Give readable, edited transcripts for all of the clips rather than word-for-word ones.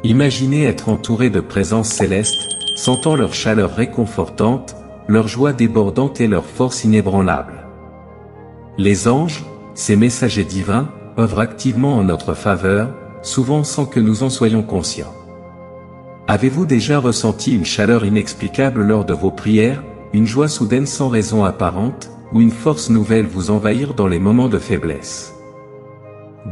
Imaginez être entouré de présences célestes, sentant leur chaleur réconfortante, leur joie débordante et leur force inébranlable. Les anges, ces messagers divins, œuvrent activement en notre faveur, souvent sans que nous en soyons conscients. Avez-vous déjà ressenti une chaleur inexplicable lors de vos prières, une joie soudaine sans raison apparente, ou une force nouvelle vous envahir dans les moments de faiblesse?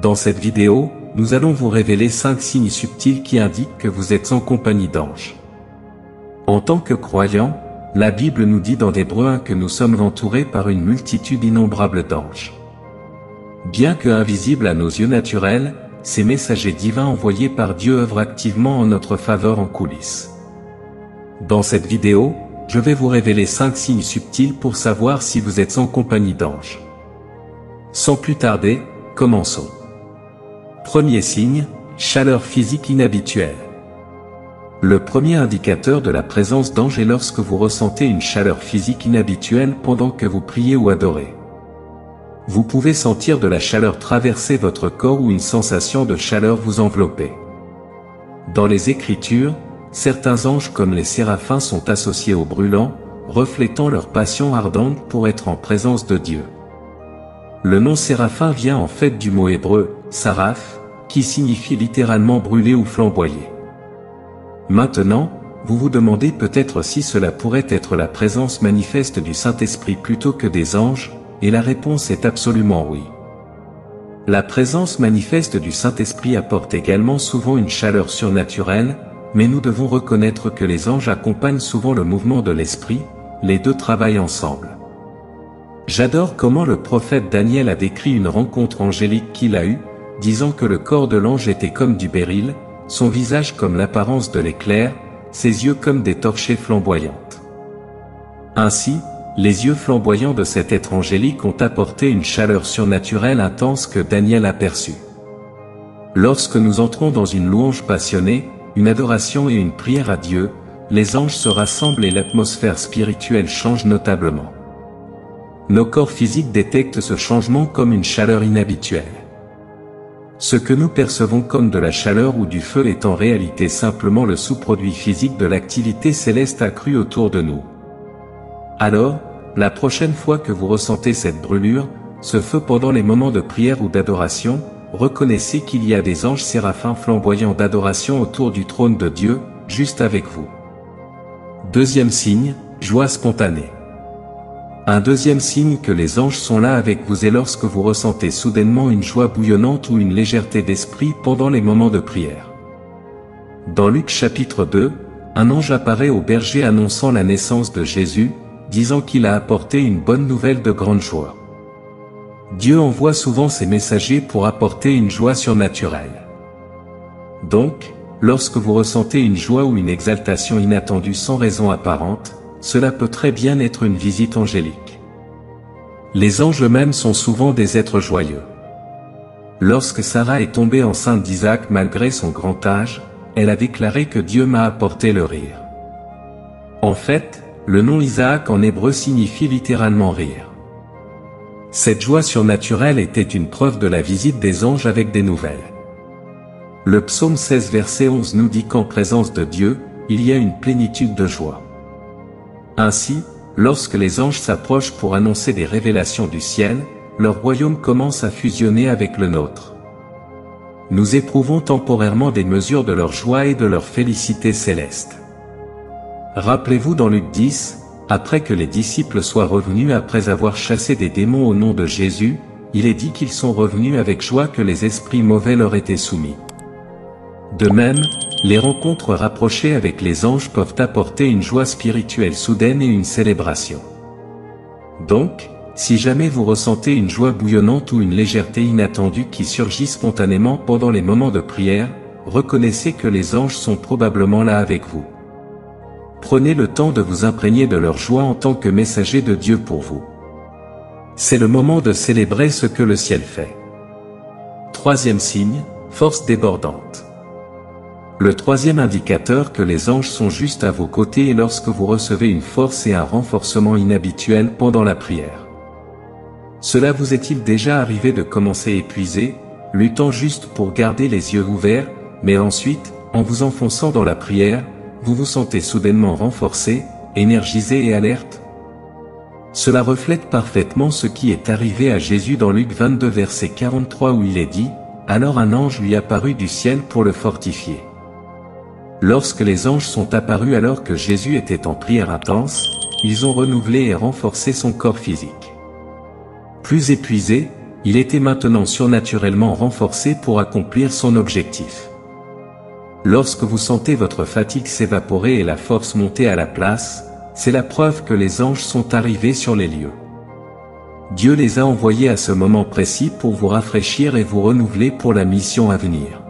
Dans cette vidéo, nous allons vous révéler 5 signes subtils qui indiquent que vous êtes en compagnie d'anges. En tant que croyants, la Bible nous dit dans Hébreux 1 que nous sommes entourés par une multitude innombrable d'anges. Bien que invisibles à nos yeux naturels, ces messagers divins envoyés par Dieu œuvrent activement en notre faveur en coulisses. Dans cette vidéo, je vais vous révéler 5 signes subtils pour savoir si vous êtes en compagnie d'anges. Sans plus tarder, commençons. Premier signe, chaleur physique inhabituelle. Le premier indicateur de la présence d'anges est lorsque vous ressentez une chaleur physique inhabituelle pendant que vous priez ou adorez. Vous pouvez sentir de la chaleur traverser votre corps ou une sensation de chaleur vous envelopper. Dans les Écritures, certains anges comme les séraphins sont associés aux brûlants, reflétant leur passion ardente pour être en présence de Dieu. Le nom séraphin vient en fait du mot hébreu, saraph, qui signifie littéralement brûler ou flamboyer. Maintenant, vous vous demandez peut-être si cela pourrait être la présence manifeste du Saint-Esprit plutôt que des anges, et la réponse est absolument oui. La présence manifeste du Saint-Esprit apporte également souvent une chaleur surnaturelle, mais nous devons reconnaître que les anges accompagnent souvent le mouvement de l'Esprit, les deux travaillent ensemble. J'adore comment le prophète Daniel a décrit une rencontre angélique qu'il a eue, disant que le corps de l'ange était comme du béryl, son visage comme l'apparence de l'éclair, ses yeux comme des torchées flamboyantes. Ainsi, les yeux flamboyants de cet être angélique ont apporté une chaleur surnaturelle intense que Daniel aperçut. Lorsque nous entrons dans une louange passionnée, une adoration et une prière à Dieu, les anges se rassemblent et l'atmosphère spirituelle change notablement. Nos corps physiques détectent ce changement comme une chaleur inhabituelle. Ce que nous percevons comme de la chaleur ou du feu est en réalité simplement le sous-produit physique de l'activité céleste accrue autour de nous. Alors, la prochaine fois que vous ressentez cette brûlure, ce feu pendant les moments de prière ou d'adoration, reconnaissez qu'il y a des anges séraphins flamboyants d'adoration autour du trône de Dieu, juste avec vous. Deuxième signe, joie spontanée. Un deuxième signe que les anges sont là avec vous est lorsque vous ressentez soudainement une joie bouillonnante ou une légèreté d'esprit pendant les moments de prière. Dans Luc chapitre 2, un ange apparaît au berger annonçant la naissance de Jésus, disant qu'il a apporté une bonne nouvelle de grande joie. Dieu envoie souvent ses messagers pour apporter une joie surnaturelle. Donc, lorsque vous ressentez une joie ou une exaltation inattendue sans raison apparente, cela peut très bien être une visite angélique. Les anges eux-mêmes sont souvent des êtres joyeux. Lorsque Sarah est tombée enceinte d'Isaac malgré son grand âge, elle a déclaré que Dieu m'a apporté le rire. En fait, le nom Isaac en hébreu signifie littéralement rire. Cette joie surnaturelle était une preuve de la visite des anges avec des nouvelles. Le psaume 16 verset 11 nous dit qu'en présence de Dieu, il y a une plénitude de joie. Ainsi, lorsque les anges s'approchent pour annoncer des révélations du ciel, leur royaume commence à fusionner avec le nôtre. Nous éprouvons temporairement des mesures de leur joie et de leur félicité céleste. Rappelez-vous dans Luc 10, après que les disciples soient revenus après avoir chassé des démons au nom de Jésus, il est dit qu'ils sont revenus avec joie que les esprits mauvais leur étaient soumis. De même, les rencontres rapprochées avec les anges peuvent apporter une joie spirituelle soudaine et une célébration. Donc, si jamais vous ressentez une joie bouillonnante ou une légèreté inattendue qui surgit spontanément pendant les moments de prière, reconnaissez que les anges sont probablement là avec vous. Prenez le temps de vous imprégner de leur joie en tant que messager de Dieu pour vous. C'est le moment de célébrer ce que le ciel fait. Troisième signe, force débordante. Le troisième indicateur que les anges sont juste à vos côtés est lorsque vous recevez une force et un renforcement inhabituel pendant la prière. Cela vous est-il déjà arrivé de commencer épuisé, luttant juste pour garder les yeux ouverts, mais ensuite, en vous enfonçant dans la prière, vous vous sentez soudainement renforcé, énergisé et alerte? Cela reflète parfaitement ce qui est arrivé à Jésus dans Luc 22 verset 43 où il est dit, « Alors un ange lui apparut du ciel pour le fortifier. » Lorsque les anges sont apparus alors que Jésus était en prière intense, ils ont renouvelé et renforcé son corps physique. Plus épuisé, il était maintenant surnaturellement renforcé pour accomplir son objectif. Lorsque vous sentez votre fatigue s'évaporer et la force monter à la place, c'est la preuve que les anges sont arrivés sur les lieux. Dieu les a envoyés à ce moment précis pour vous rafraîchir et vous renouveler pour la mission à venir.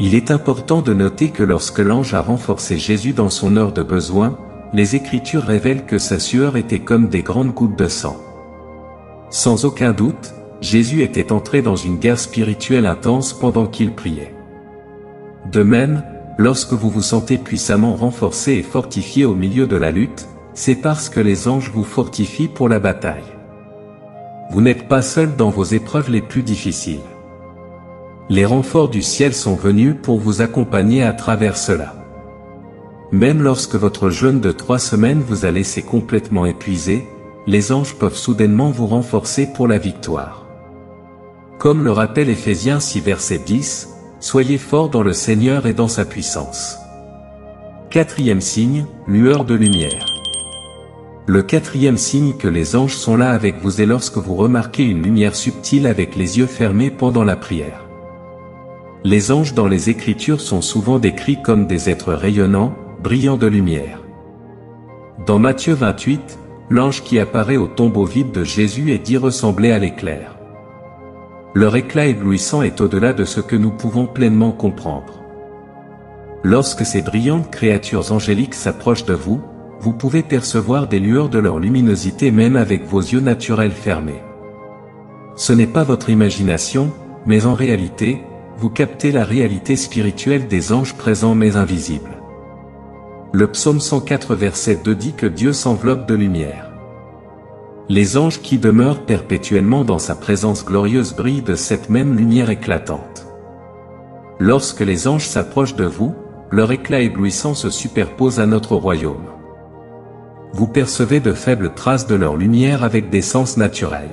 Il est important de noter que lorsque l'ange a renforcé Jésus dans son heure de besoin, les Écritures révèlent que sa sueur était comme des grandes gouttes de sang. Sans aucun doute, Jésus était entré dans une guerre spirituelle intense pendant qu'il priait. De même, lorsque vous vous sentez puissamment renforcé et fortifié au milieu de la lutte, c'est parce que les anges vous fortifient pour la bataille. Vous n'êtes pas seul dans vos épreuves les plus difficiles. Les renforts du ciel sont venus pour vous accompagner à travers cela. Même lorsque votre jeûne de 3 semaines vous a laissé complètement épuisé, les anges peuvent soudainement vous renforcer pour la victoire. Comme le rappelle Éphésiens 6 verset 10, soyez forts dans le Seigneur et dans sa puissance. Quatrième signe, lueur de lumière. Le quatrième signe que les anges sont là avec vous est lorsque vous remarquez une lumière subtile avec les yeux fermés pendant la prière. Les anges dans les Écritures sont souvent décrits comme des êtres rayonnants, brillants de lumière. Dans Matthieu 28, l'ange qui apparaît au tombeau vide de Jésus est dit ressembler à l'éclair. Leur éclat éblouissant est au-delà de ce que nous pouvons pleinement comprendre. Lorsque ces brillantes créatures angéliques s'approchent de vous, vous pouvez percevoir des lueurs de leur luminosité même avec vos yeux naturels fermés. Ce n'est pas votre imagination, mais en réalité, vous captez la réalité spirituelle des anges présents mais invisibles. Le psaume 104 verset 2 dit que Dieu s'enveloppe de lumière. Les anges qui demeurent perpétuellement dans sa présence glorieuse brillent de cette même lumière éclatante. Lorsque les anges s'approchent de vous, leur éclat éblouissant se superpose à notre royaume. Vous percevez de faibles traces de leur lumière avec des sens naturels.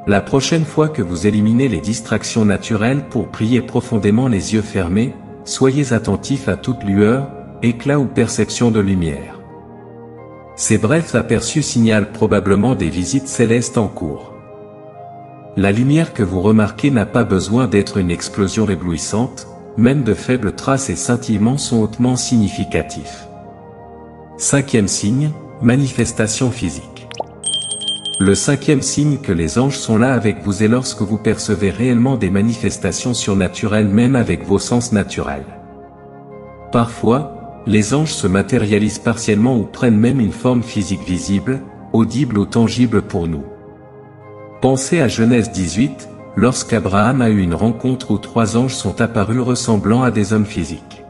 La prochaine fois que vous éliminez les distractions naturelles pour prier profondément les yeux fermés, soyez attentifs à toute lueur, éclat ou perception de lumière. Ces brefs aperçus signalent probablement des visites célestes en cours. La lumière que vous remarquez n'a pas besoin d'être une explosion éblouissante, même de faibles traces et scintillements sont hautement significatifs. Cinquième signe, manifestation physique. Le cinquième signe que les anges sont là avec vous est lorsque vous percevez réellement des manifestations surnaturelles même avec vos sens naturels. Parfois, les anges se matérialisent partiellement ou prennent même une forme physique visible, audible ou tangible pour nous. Pensez à Genèse 18, lorsqu'Abraham a eu une rencontre où 3 anges sont apparus ressemblant à des hommes physiques.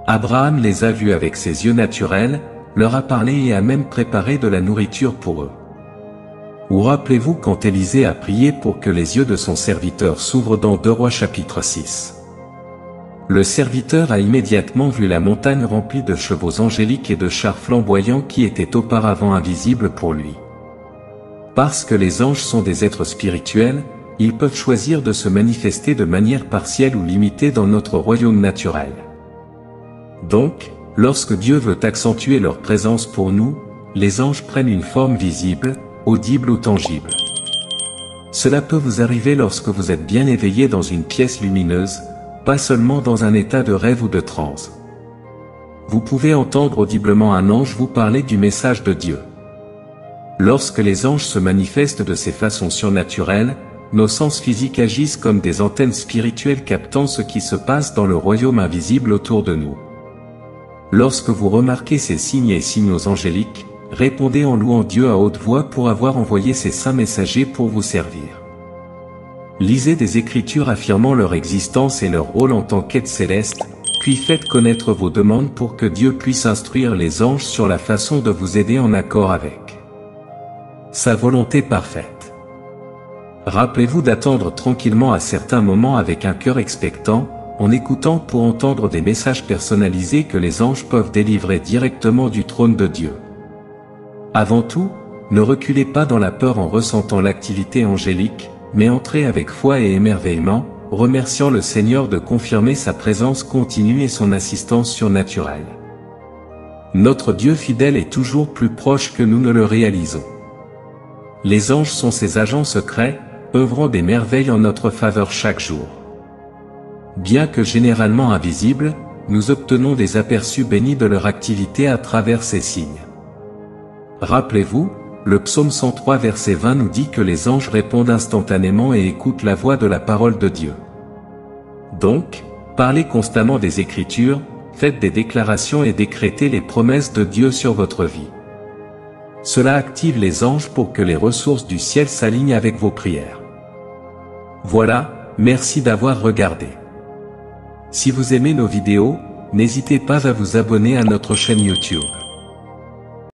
Abraham les a vus avec ses yeux naturels, leur a parlé et a même préparé de la nourriture pour eux. Ou rappelez-vous quand Élisée a prié pour que les yeux de son serviteur s'ouvrent dans 2 Rois chapitre 6. Le serviteur a immédiatement vu la montagne remplie de chevaux angéliques et de chars flamboyants qui étaient auparavant invisibles pour lui. Parce que les anges sont des êtres spirituels, ils peuvent choisir de se manifester de manière partielle ou limitée dans notre royaume naturel. Donc, lorsque Dieu veut accentuer leur présence pour nous, les anges prennent une forme visible, audible ou tangible. Cela peut vous arriver lorsque vous êtes bien éveillé dans une pièce lumineuse, pas seulement dans un état de rêve ou de transe. Vous pouvez entendre audiblement un ange vous parler du message de Dieu. Lorsque les anges se manifestent de ces façons surnaturelles, nos sens physiques agissent comme des antennes spirituelles captant ce qui se passe dans le royaume invisible autour de nous. Lorsque vous remarquez ces signes et signaux angéliques, répondez en louant Dieu à haute voix pour avoir envoyé ses saints messagers pour vous servir. Lisez des Écritures affirmant leur existence et leur rôle en tant qu'aide céleste, puis faites connaître vos demandes pour que Dieu puisse instruire les anges sur la façon de vous aider en accord avec sa volonté parfaite. Rappelez-vous d'attendre tranquillement à certains moments avec un cœur expectant, en écoutant pour entendre des messages personnalisés que les anges peuvent délivrer directement du trône de Dieu. Avant tout, ne reculez pas dans la peur en ressentant l'activité angélique, mais entrez avec foi et émerveillement, remerciant le Seigneur de confirmer sa présence continue et son assistance surnaturelle. Notre Dieu fidèle est toujours plus proche que nous ne le réalisons. Les anges sont ses agents secrets, œuvrant des merveilles en notre faveur chaque jour. Bien que généralement invisibles, nous obtenons des aperçus bénis de leur activité à travers ces signes. Rappelez-vous, le psaume 103 verset 20 nous dit que les anges répondent instantanément et écoutent la voix de la parole de Dieu. Donc, parlez constamment des Écritures, faites des déclarations et décrétez les promesses de Dieu sur votre vie. Cela active les anges pour que les ressources du ciel s'alignent avec vos prières. Voilà, merci d'avoir regardé. Si vous aimez nos vidéos, n'hésitez pas à vous abonner à notre chaîne YouTube.